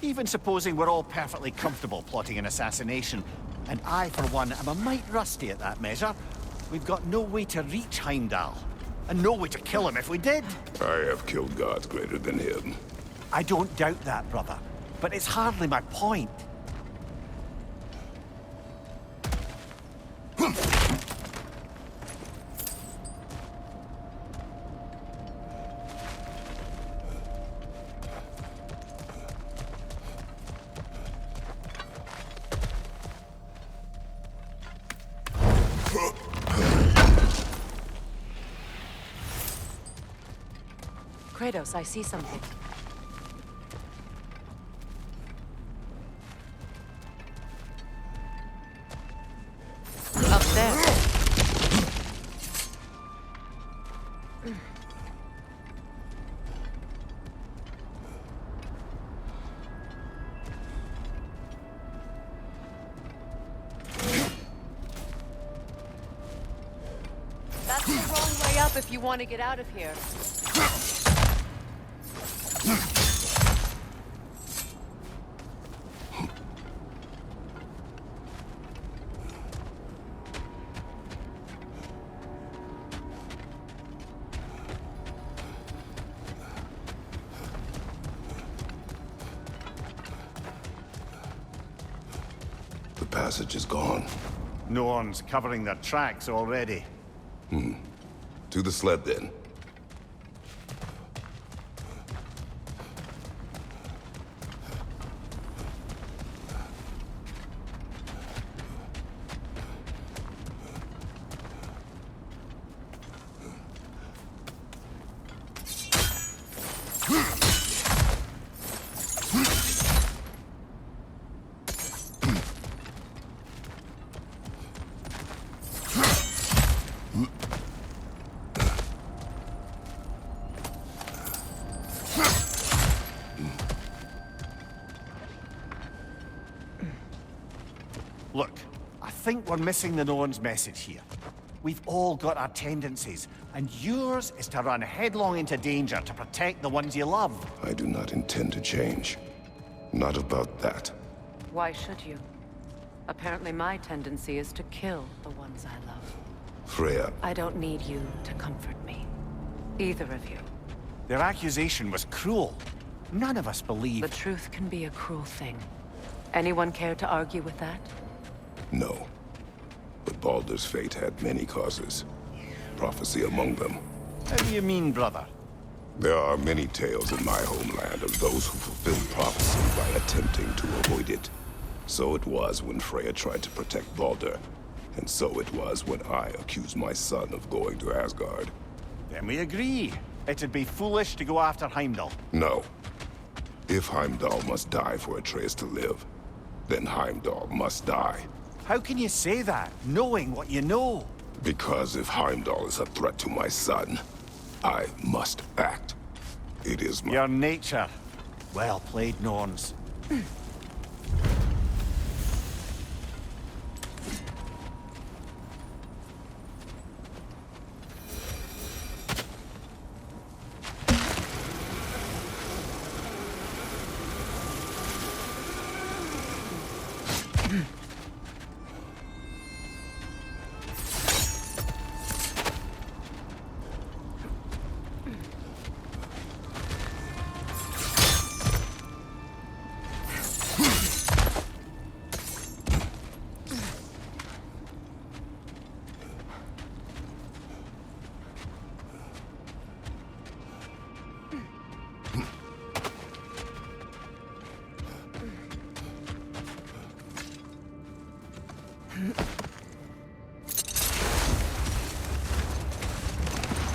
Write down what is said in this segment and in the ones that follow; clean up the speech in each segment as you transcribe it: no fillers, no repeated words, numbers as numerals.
Even supposing we're all perfectly comfortable plotting an assassination, and I, for one, am a mite rusty at that measure, we've got no way to reach Heimdall, and no way to kill him if we did. I have killed gods greater than him. I don't doubt that, brother, but it's hardly my point. Kratos, I see something. Up there. That's the wrong way up if you want to get out of here. The passage is gone. No one's covering their tracks already. To the sled, then. Look, I think we're missing the Norn's message here. We've all got our tendencies, and yours is to run headlong into danger to protect the ones you love. I do not intend to change. Not about that. Why should you? Apparently my tendency is to kill the ones I love. Freya, I don't need you to comfort me. Either of you. Their accusation was cruel. None of us believe. The truth can be a cruel thing. Anyone care to argue with that? no. But Baldur's fate had many causes. Prophecy among them. How do you mean, brother? There are many tales in my homeland of those who fulfilled prophecy by attempting to avoid it. So it was when Freya tried to protect Baldur. And so it was when I accused my son of going to Asgard. Then we agree. It'd be foolish to go after Heimdall. No. If Heimdall must die for Atreus to live, then Heimdall must die. How can you say that, knowing what you know? Because if Heimdall is a threat to my son, I must act. It is my... Your nature. Well played, Norns.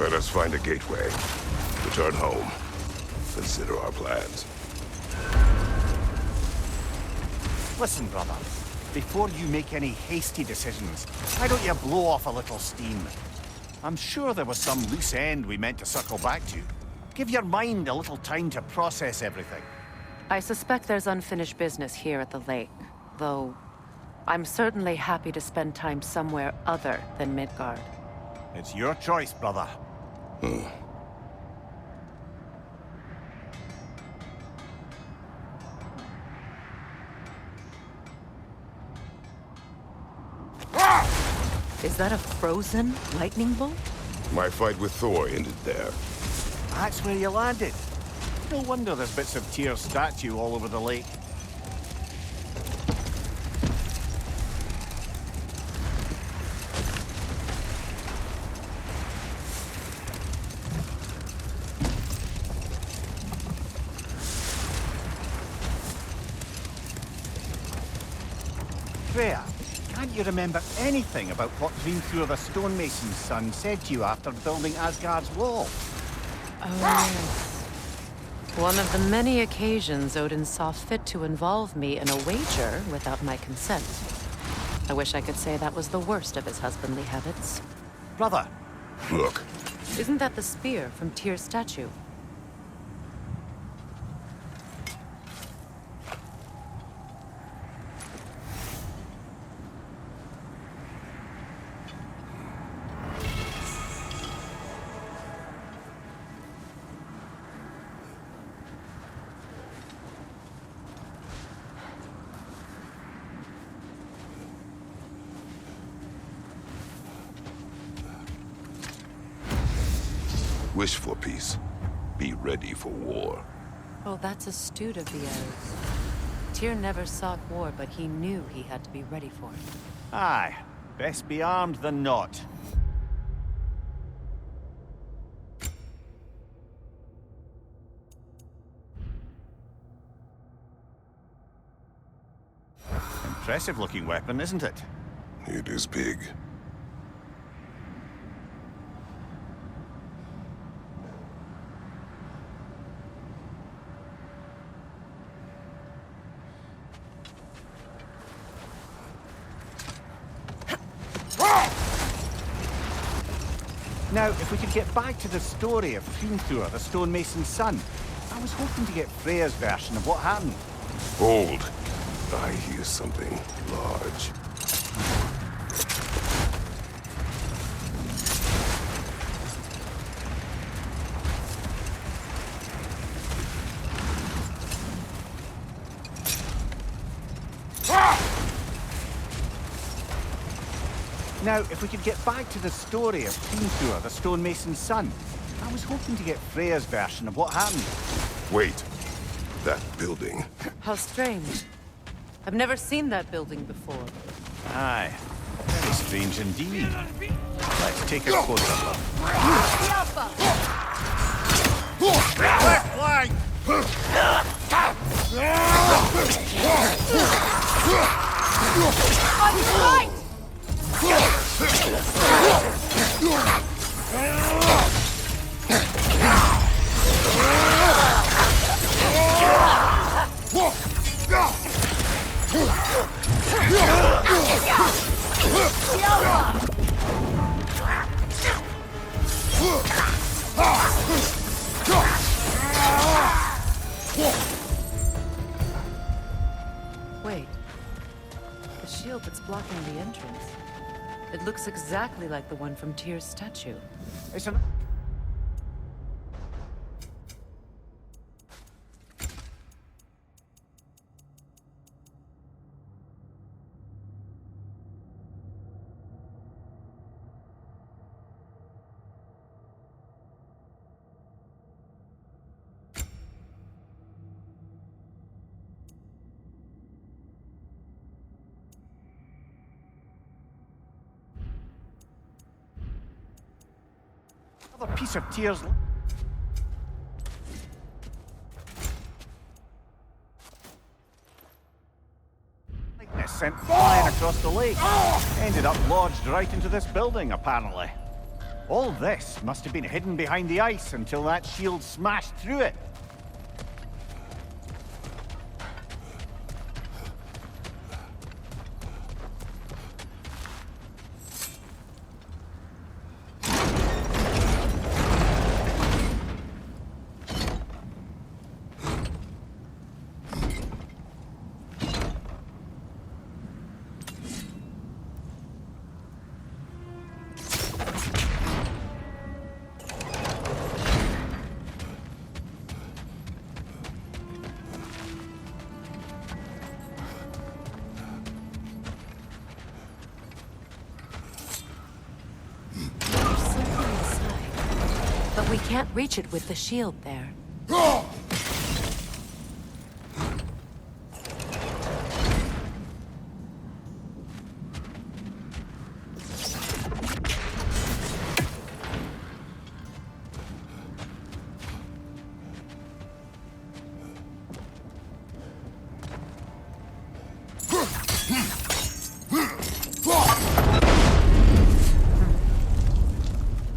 Let us find a gateway. Return home. Consider our plans. Listen, brother. Before you make any hasty decisions, why don't you blow off a little steam? I'm sure there was some loose end we meant to circle back to. Give your mind a little time to process everything. I suspect there's unfinished business here at the lake, though I'm certainly happy to spend time somewhere other than Midgard. It's your choice, brother. Is that a frozen lightning bolt? My fight with Thor ended there. That's where you landed. No wonder there's bits of Tyr's statue all over the lake. Freya, can't you remember anything about what Hrimthur the stonemason's son said to you after building Asgard's wall? Oh, yes. One of the many occasions Odin saw fit to involve me in a wager without my consent. I wish I could say that was the worst of his husbandly habits. Brother, Look, Isn't that the spear from Tyr's statue? wish for peace. Be ready for war. Oh, that's astute of the elves. Tyr never sought war, but he knew he had to be ready for it. aye, best be armed than not. Impressive looking weapon, isn't it? It is big. Now, if we could get back to the story of Hrimthur, the stonemason's son, I was hoping to get Freya's version of what happened. Hold. I hear something large. Now, if we could get back to the story of Hrimthur, the stonemason's son, I was hoping to get Freya's version of what happened. Wait. That building. How strange. I've never seen that building before. Aye, very strange indeed. Let's take a closer look. Left flank! On your right! Wait. The shield that's blocking the entrance. It looks exactly like the one from Tyr's statue. It's an... another piece of Tyr's... likeness sent flying across the lake. Ended up lodged right into this building, apparently. All this must have been hidden behind the ice until that shield smashed through it. But we can't reach it with the shield there.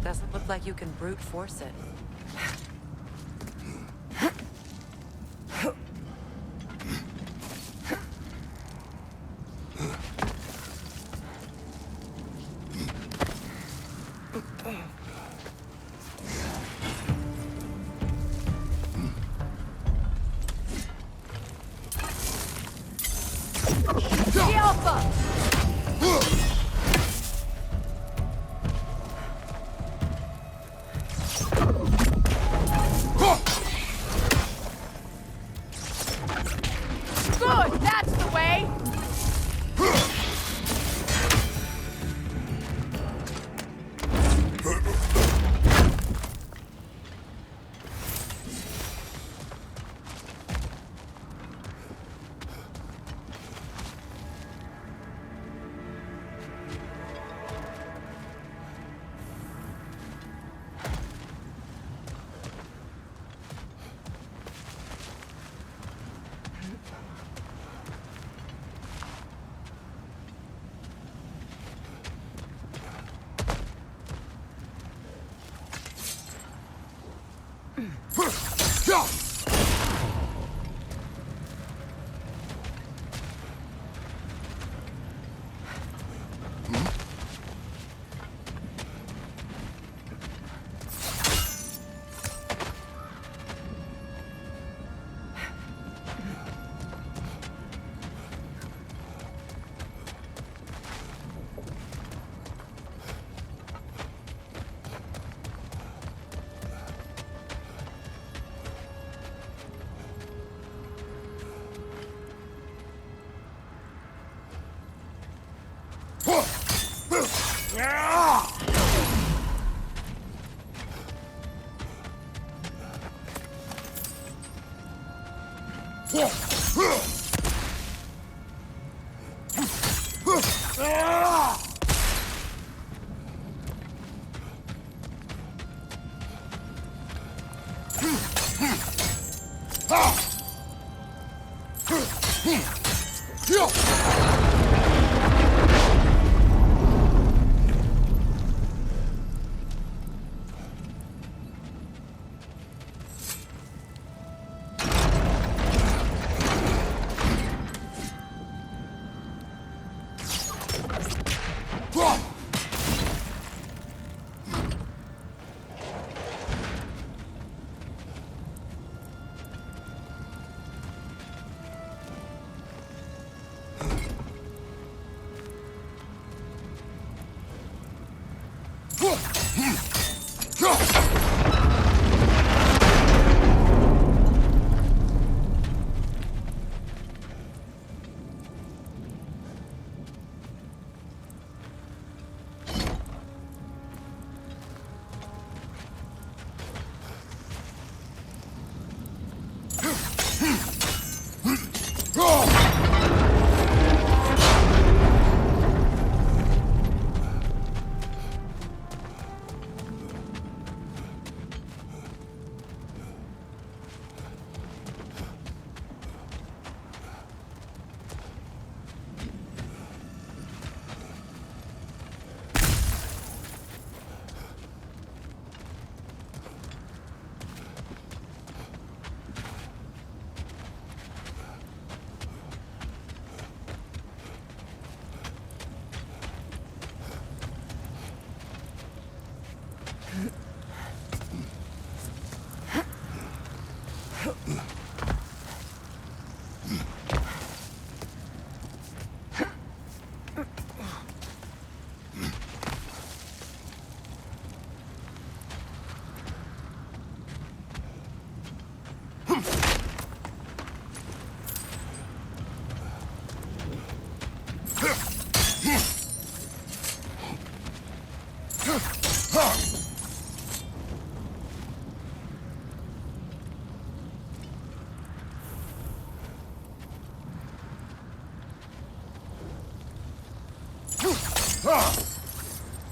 Doesn't look like you can brute force it. Good, that's the way!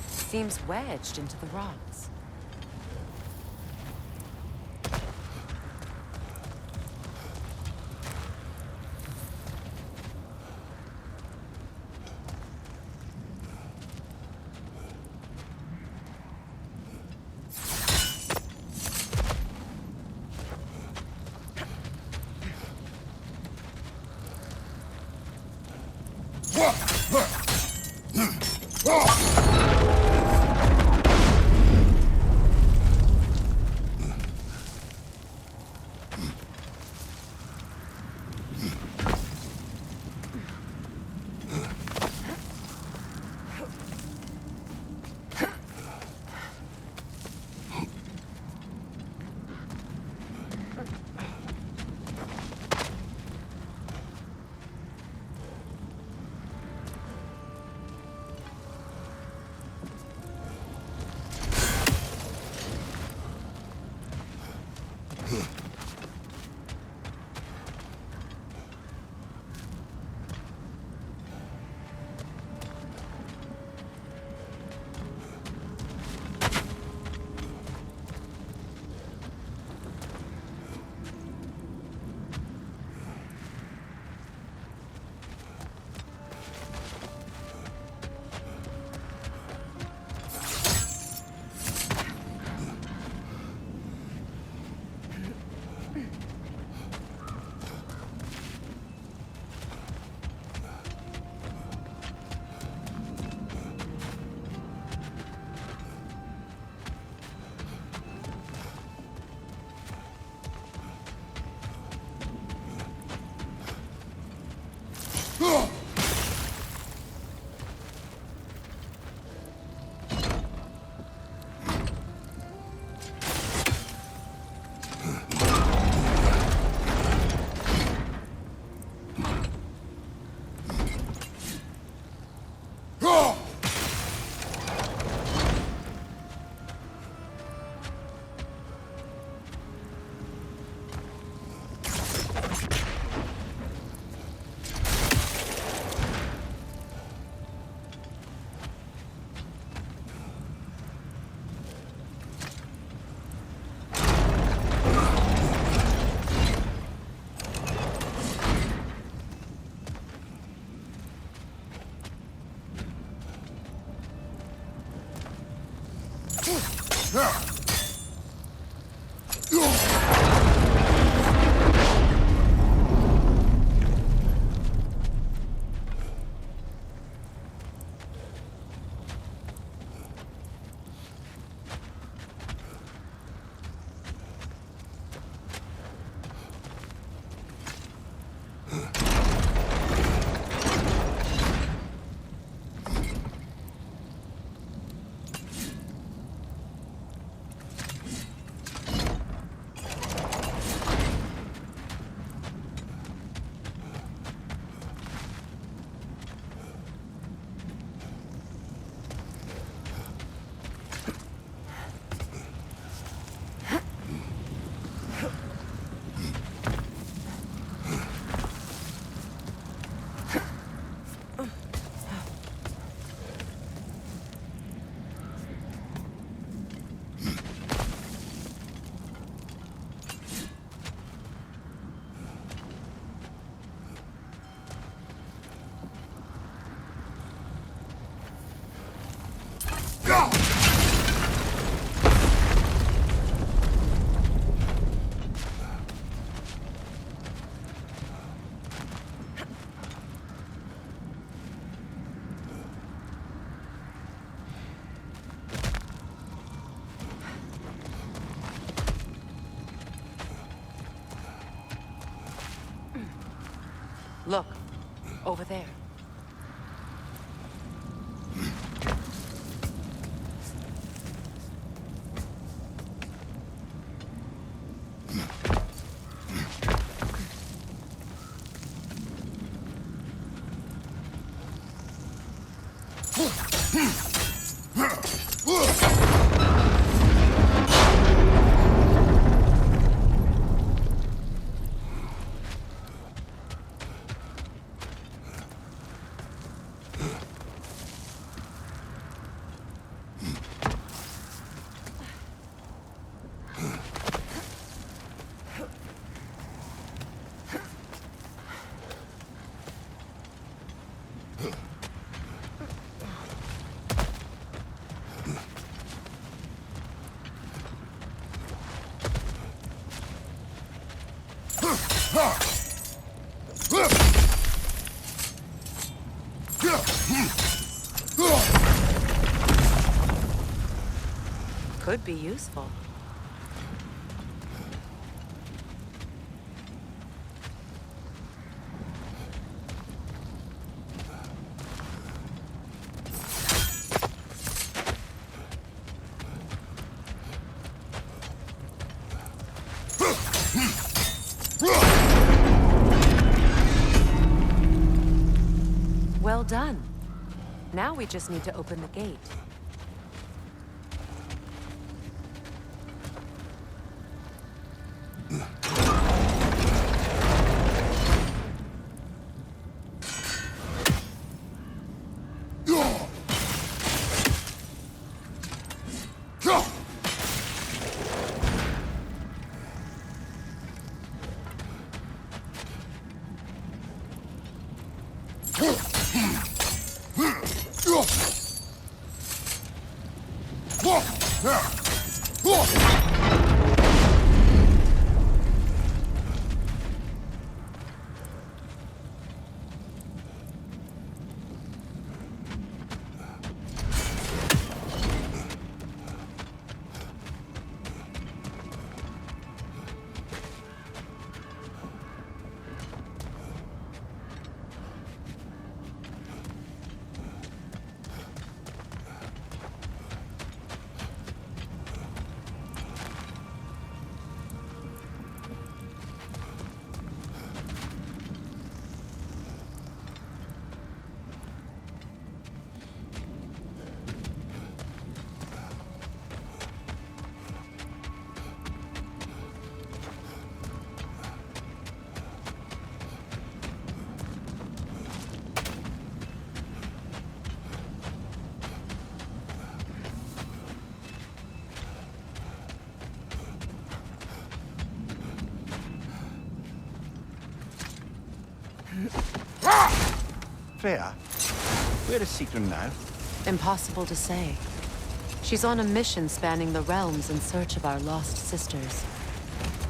Seems wedged into the rocks. Look, over there. Could be useful. Well done. Now we just need to open the gate. Freya, where is Sigrun now? Impossible to say. She's on a mission spanning the realms in search of our lost sisters.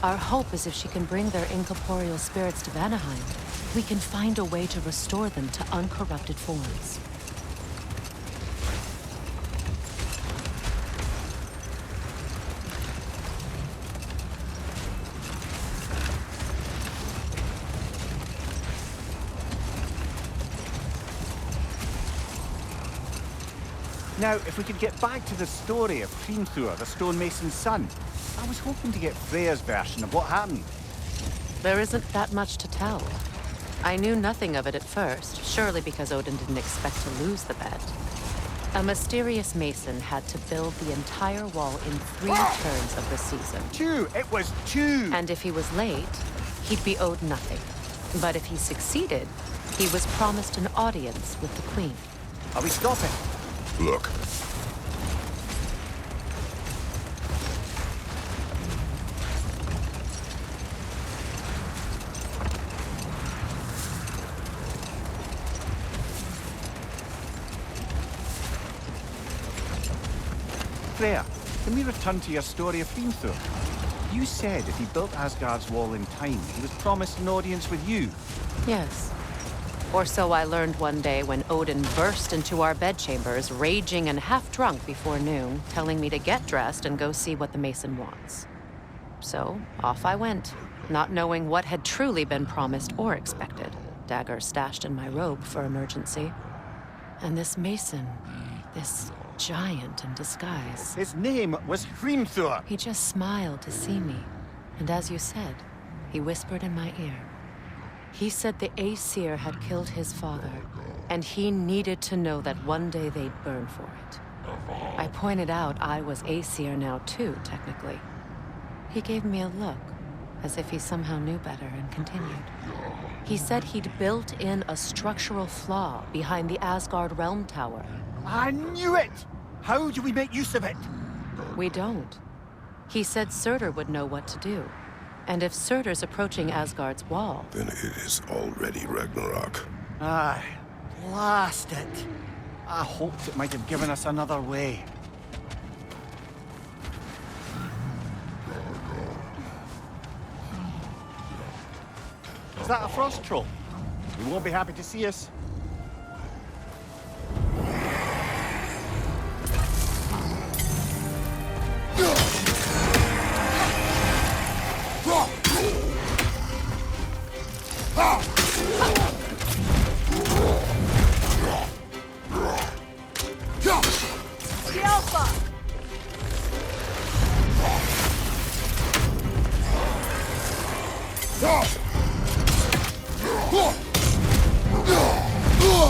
Our hope is if she can bring their incorporeal spirits to Vanaheim, we can find a way to restore them to uncorrupted forms. Now, if we could get back to the story of Hrimthur, the stonemason's son, I was hoping to get Freya's version of what happened. There isn't that much to tell. I knew nothing of it at first, surely because Odin didn't expect to lose the bet. A mysterious mason had to build the entire wall in 3 turns of the season. 2! It was 2! And if he was late, he'd be owed nothing. But if he succeeded, he was promised an audience with the queen. Are we stopping? Look. Freya, can we return to your story of Hrimthur? You said if he built Asgard's wall in time, he was promised an audience with you. Yes. Or so I learned one day when Odin burst into our bedchambers, raging and half-drunk before noon, telling me to get dressed and go see what the mason wants. So, off I went, not knowing what had truly been promised or expected. Dagger stashed in my robe for emergency. And this mason, this giant in disguise. His name was Hrimthur. He just smiled to see me. And as you said, he whispered in my ear. He said the Aesir had killed his father, and he needed to know that one day they'd burn for it. I pointed out I was Aesir now too, technically. He gave me a look, as if he somehow knew better, and continued. He said he'd built in a structural flaw behind the Asgard Realm Tower. I knew it! How do we make use of it? We don't. He said Surtur would know what to do. And if Surtur's approaching Asgard's wall... Then it is already Ragnarok. Aye, blast it. I hoped it might have given us another way. Is that a frost troll? You won't be happy to see us.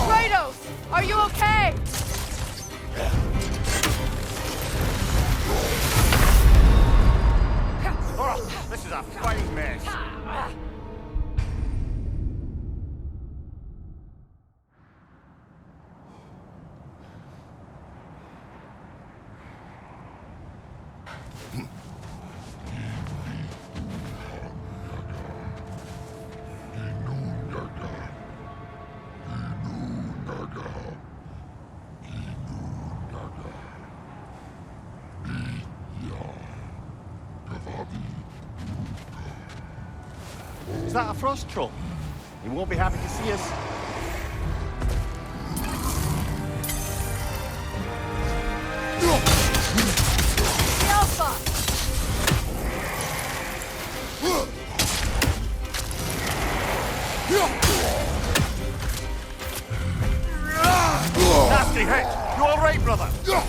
Kratos, are you okay? Oh, this is a fighting mess. Is that a frost troll? He won't be happy to see us. Alpha! Nasty hit! You all right, brother? Go!